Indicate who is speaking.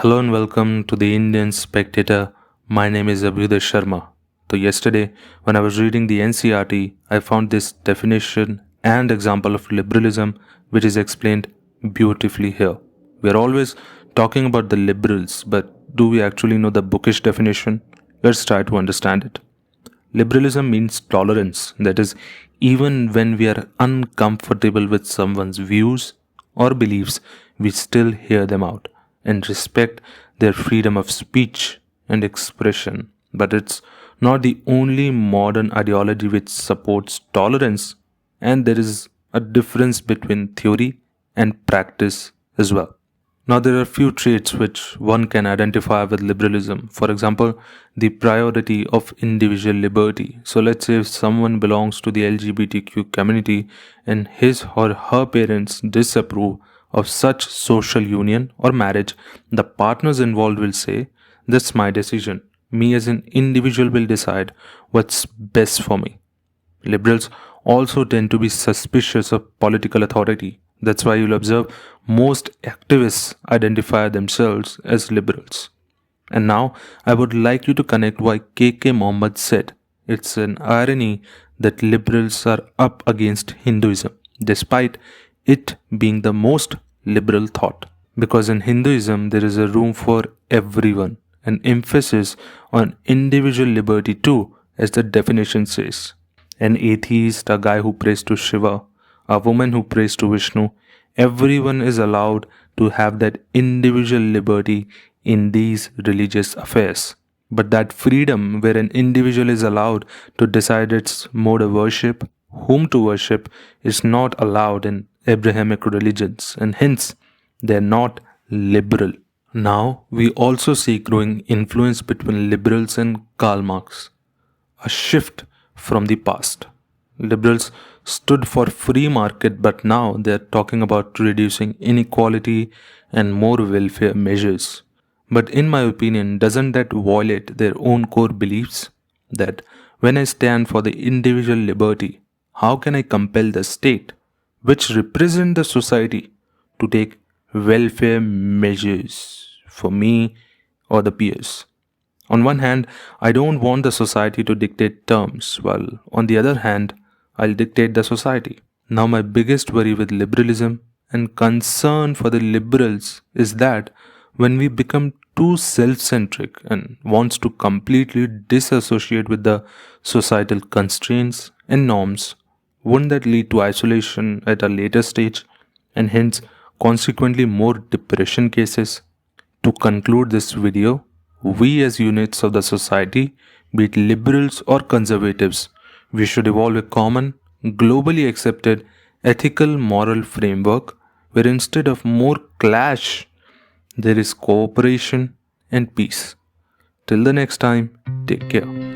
Speaker 1: Hello and welcome to the Indian Spectator. My name is Abhyuday Sharma. So yesterday, when I was reading the NCRT, I found this definition and example of liberalism, which is explained beautifully here. We are always talking about the liberals, but do we actually know the bookish definition? Let's try to understand it. Liberalism means tolerance, that is, even when we are uncomfortable with someone's views or beliefs, we still hear them out and respect their freedom of speech and expression. But it's not the only modern ideology which supports tolerance, and there is a difference between theory and practice as well. Now, there are few traits which one can identify with liberalism. For example, the priority of individual liberty. So, let's say if someone belongs to the LGBTQ community and his or her parents disapprove of such social union or marriage, the partners involved will say, "That's my decision. Me as an individual will decide what's best for me." Liberals also tend to be suspicious of political authority. That's why you'll observe most activists identify themselves as liberals. And now I would like you to connect why K.K Mohammad said it's an irony that liberals are up against Hinduism, despite it being the most liberal thought. Because in Hinduism there is a room for everyone, an emphasis on individual liberty too, as the definition says. An atheist, a guy who prays to Shiva, a woman who prays to Vishnu, everyone is allowed to have that individual liberty in these religious affairs. But that freedom, where an individual is allowed to decide its mode of worship, whom to worship, is not allowed in Abrahamic religions, and hence they are not liberal. Now, we also see growing influence between liberals and Karl Marx, a shift from the past. Liberals stood for free market, but now they are talking about reducing inequality and more welfare measures. But in my opinion, doesn't that violate their own core beliefs? That when I stand for the individual liberty, how can I compel the state, which represent the society, to take welfare measures for me or the peers? On one hand, I don't want the society to dictate terms, while on the other hand, I'll dictate the society. Now, my biggest worry with liberalism and concern for the liberals is that when we become too self centric and wants to completely disassociate with the societal constraints and norms, wouldn't that lead to isolation at a later stage and hence consequently more depression cases? To conclude this video, we as units of the society, be it liberals or conservatives, we should evolve a common, globally accepted, ethical moral framework where instead of more clash, there is cooperation and peace. Till the next time, take care.